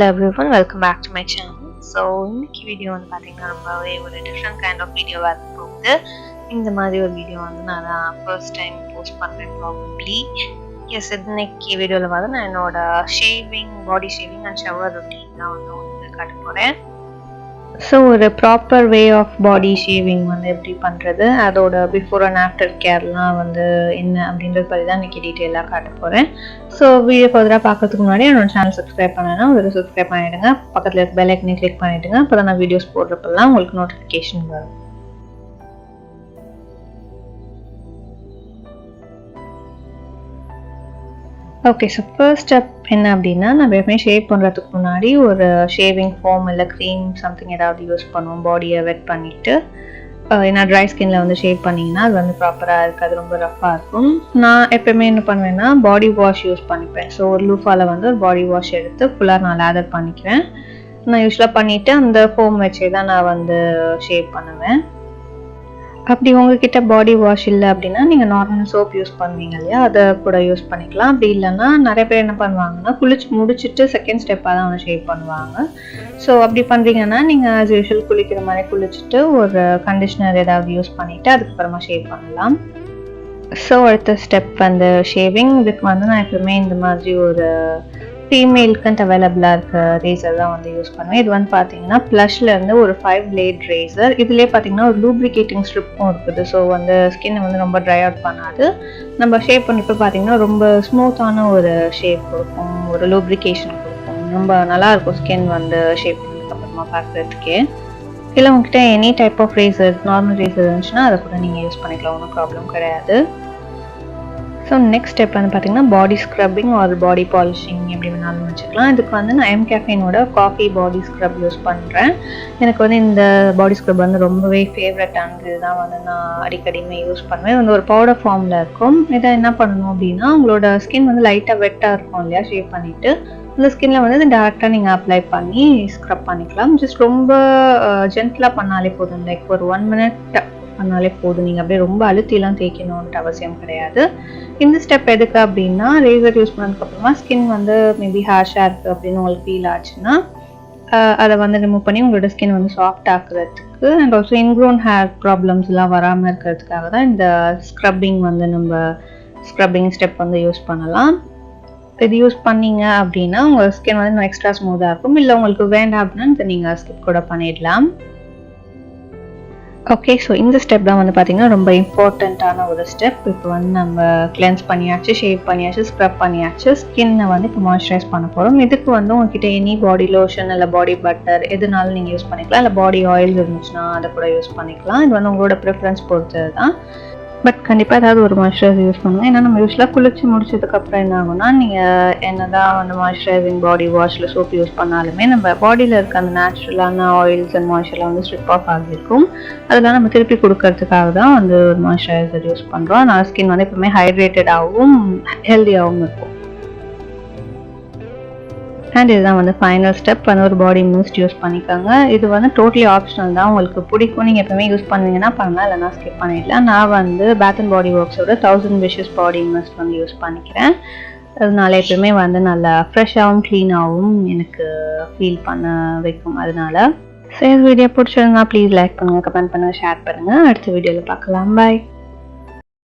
Hello everyone, welcome back to my channel. So இன்னைக்கு video வந்து பாத்தீங்கன்னா ரொம்பவே ஒரு டிஃப்ரெண்ட் கைண்ட் ஆஃப் வீடியோவா இருக்க போகுது. இந்த மாதிரி ஒரு வீடியோ வந்து நான் ஃபர்ஸ்ட் டைம் போஸ்ட் பண்றேன் ப்ராபப்ளி. எஸ், இன்னைக்கு வீடியோல வந்து நான் என்னோட body shaving and shower routine தான் வந்து உங்களுக்கு காட்ட போறேன். ஸோ ஒரு proper way of body shaving வந்து எப்படி பண்ணுறது, அதோட பிஃபோர் அண்ட் ஆஃப்டர் கேர்லாம் வந்து என்ன அப்படின்றது பற்றி தான் இன்றைக்கி டீட்டெயிலாக காட்ட போகிறேன். ஸோ வீடியோ ஃபர்தராக பார்க்கறதுக்கு முன்னாடி என்னோட சேனல் சப்ஸ்கிரைப் பண்ணேன்னா ஒரு சப்ஸ்கிரைப் பண்ணிவிடுங்க, பக்கத்தில் இருக்க பெல் ஐக்கனை கிளிக் பண்ணிவிடுங்க. அப்போ தான் நான் வீடியோஸ் போடுறப்பெல்லாம் உங்களுக்கு நோட்டிஃபிகேஷன் வரும். ஓகே, ஸோ ஃபர்ஸ்ட் ஸ்டெப் என்ன அப்படின்னா, நம்ம எப்பவுமே ஷேவ் பண்ணுறதுக்கு முன்னாடி ஒரு ஷேவிங் ஃபோம் இல்லை க்ரீம் சம்திங் ஏதாவது யூஸ் பண்ணுவோம் பாடியை வெட் பண்ணிவிட்டு. ஏன்னா ட்ரை ஸ்கின்ல வந்து ஷேவ் பண்ணிங்கன்னா அது வந்து ப்ராப்பராக இருக்காது, ரொம்ப ரஃப்பாக இருக்கும். நான் எப்போயுமே என்ன பண்ணுவேன்னா பாடி வாஷ் யூஸ் பண்ணிப்பேன். ஸோ ஒரு லூஃபாவில் வந்து ஒரு பாடி வாஷ் எடுத்து ஃபுல்லாக நான் லேதர் பண்ணிக்குவேன். நான் யூஸ்வலாக பண்ணிவிட்டு அந்த ஃபோம் வச்சே தான் நான் வந்து ஷேவ் பண்ணுவேன். அப்படி உங்ககிட்ட பாடி வாஷ் இல்லை அப்படின்னா நீங்கள் நார்மல் சோப் யூஸ் பண்ணுவீங்க இல்லையா, அதை கூட யூஸ் பண்ணிக்கலாம். அப்படி இல்லைன்னா நிறைய பேர் என்ன பண்ணுவாங்கன்னா குளிச்சு முடிச்சுட்டு செகண்ட் ஸ்டெப்பாக தான் வந்து ஷேவ் பண்ணுவாங்க. ஸோ அப்படி பண்ணுறீங்கன்னா நீங்கள் ஆஸ் யூஷுவல் குளிக்கிற மாதிரி குளிச்சுட்டு ஒரு கண்டிஷ்னர் ஏதாவது யூஸ் பண்ணிவிட்டு அதுக்கப்புறமா ஷேவ் பண்ணலாம். ஸோ அடுத்த ஸ்டெப் வந்து ஷேவிங். இதுக்கு வந்து நான் எப்பவுமே இந்த மாதிரி ஒரு ஃபீமேலுக்குன்ட்டு அவைலபிளாக இருக்க ரேசர் தான் வந்து யூஸ் பண்ணுவேன். இது வந்து பார்த்தீங்கன்னா ப்ளஷ்லேருந்து ஒரு 5 blade ரேசர். இதுலேயே பார்த்தீங்கன்னா ஒரு லூப்ரிகேட்டிங் ஸ்ட்ரிப்பும் இருக்குது. ஸோ வந்து ஸ்கின்னை வந்து ரொம்ப ட்ரை அவுட் பண்ணாது. நம்ம ஷேப் பண்ணிப்போ பார்த்தீங்கன்னா ரொம்ப ஸ்மூத்தான ஒரு ஷேப் கொடுக்கும், ஒரு லூப்ரிகேஷன் கொடுக்கும். ரொம்ப நல்லாயிருக்கும் ஸ்கின் வந்து ஷேப் பண்ணதுக்கப்புறமா பார்க்குறதுக்கே. இல்லை உங்ககிட்ட any type of razor, normal razor இருந்துச்சுன்னா அதை கூட நீங்கள் யூஸ் பண்ணிக்கலாம், ஒன்றும் ப்ராப்ளம் கிடையாது. ஸோ நெக்ஸ்ட் ஸ்டெப் வந்து பார்த்தீங்கன்னா பாடி ஸ்க்ரப்பிங் ஆர் பாடி பாலிஷிங் எப்படி வேணாலும் வச்சுக்கலாம். இதுக்கு வந்து நான் எம்கேஃபைனோட காஃபி பாடி ஸ்க்ரப் யூஸ் பண்ணுறேன். எனக்கு வந்து இந்த பாடி ஸ்க்ரப் வந்து ரொம்பவே ஃபேவரட்டானது தான், வந்து நான் அடிக்கடியுமே யூஸ் பண்ணுவேன். வந்து ஒரு பவுடர் ஃபார்மில் இருக்கும். இதை என்ன பண்ணணும் அப்படின்னா, உங்களோட ஸ்கின் வந்து லைட்டாக வெட்டாக இருக்கும் இல்லையா, ஷேவ் பண்ணிவிட்டு அந்த ஸ்கின்ல வந்து இது டேரெக்டாக நீங்கள் அப்ளை பண்ணி ஸ்க்ரப் பண்ணிக்கலாம். ஜஸ்ட் ரொம்ப ஜென்டலாக பண்ணாலே போதும், லைக் ஒரு 1 minute பண்ணாலே போதும். நீங்கள் அப்படியே ரொம்ப அழுத்திலாம் தேய்க்கணும்ன்ற அவசியம் கிடையாது. இந்த ஸ்டெப் எதுக்கு அப்படின்னா, ரேசர் யூஸ் பண்ணதுக்கப்புறமா ஸ்கின் வந்து மேபி ஹேர்ஷாக இருக்குது அப்படின்னு உங்களுக்கு ஃபீல் ஆச்சுன்னா அதை வந்து ரிமூவ் பண்ணி உங்களோட ஸ்கின் வந்து சாஃப்ட் ஆக்குறதுக்கு அண்ட் ஆல்சோ இன்க்ரோன் ஹேர் ப்ராப்ளம்ஸ்லாம் வராமல் இருக்கிறதுக்காக தான் இந்த ஸ்க்ரப்பிங் வந்து நம்ம ஸ்க்ரப்பிங் ஸ்டெப் வந்து யூஸ் பண்ணலாம். இது யூஸ் பண்ணீங்க அப்படின்னா உங்கள் ஸ்கின் வந்து இன்னும் எக்ஸ்ட்ரா ஸ்மூத்தாக இருக்கும். இல்லை உங்களுக்கு வேண்டாம் அப்படின்னா இதை நீங்கள் ஸ்கிப் கூட பண்ணிடலாம். ஓகே, ஸோ இந்த ஸ்டெப் தான் வந்து பார்த்தீங்கன்னா ரொம்ப இம்பார்ட்டண்ட்டான ஒரு ஸ்டெப். இப்போ வந்து நம்ம கிளென்ஸ் பண்ணியாச்சு, ஷேவ் பண்ணியாச்சு, ஸ்க்ரப் பண்ணியாச்சு, ஸ்கின்னை வந்து இப்போ மாய்ஸ்சரைஸ் பண்ண போகிறோம். இதுக்கு வந்து உங்ககிட்ட எனி பாடி லோஷன் இல்லை பாடி பட்டர் எதுனாலும் நீங்கள் யூஸ் பண்ணிக்கலாம். இல்லை பாடி ஆயில் இருந்துச்சுன்னா அதை கூட யூஸ் பண்ணிக்கலாம். இது வந்து உங்களோட ப்ரிஃபரன்ஸ் பொறுத்தது தான். பட் கண்டிப்பாக ஏதாவது ஒரு மாய்ஸ்சரைசர் யூஸ் பண்ணுங்கள். ஏன்னா நம்ம யூஸ்வலாக குளிச்சு முடிச்சதுக்கப்புறம் என்ன ஆகும்னா, நீங்கள் என்ன தான் வந்து மாய்ஸ்சரைசிங் பாடி வாஷில் சோப் யூஸ் பண்ணாலுமே நம்ம பாடியில் இருக்க அந்த நேச்சுரலான ஆயில்ஸ் அண்ட் மாய்ஸ்சர்லாம் வந்து ஸ்ட்ரிப் ஆஃப் ஆகியிருக்கும். அதெல்லாம் நம்ம திருப்பி கொடுக்கறதுக்காக தான் வந்து ஒரு மாய்ஸ்சரைசர் யூஸ் பண்ணுறோம். அதனால் ஸ்கின் வந்து எப்பவுமே ஹைட்ரேட்டடாகவும் ஹெல்த்தியாகவும் இருக்கும். அண்ட் இதுதான் வந்து ஃபைனல் ஸ்டெப், வந்து ஒரு பாடி மிஸ்ட் யூஸ் பண்ணிக்கோங்க. இது வந்து டோட்டலி ஆப்ஷனல் தான், உங்களுக்கு பிடிக்கும் நீங்கள் எப்பவுமே யூஸ் பண்ணுவீங்கன்னா பண்ணலாம், இல்லைனா ஸ்கிப் பண்ணிடலாம். நான் வந்து பேத் அண்ட் பாடி ஒர்க்ஸோட 1000 wishes பாடி மிஸ்ட் வந்து யூஸ் பண்ணிக்கிறேன். அதனால எப்பவுமே வந்து நல்லா ஃப்ரெஷ்ஷாகவும் க்ளீனாகவும் எனக்கு ஃபீல் பண்ண வைக்கும். அதனால சரி, வீடியோ பிடிச்சிருந்தா ப்ளீஸ் லைக் பண்ணுங்கள், கமெண்ட் பண்ணுங்கள், ஷேர் பண்ணுங்கள். அடுத்த வீடியோவில் பார்க்கலாம். பாய்.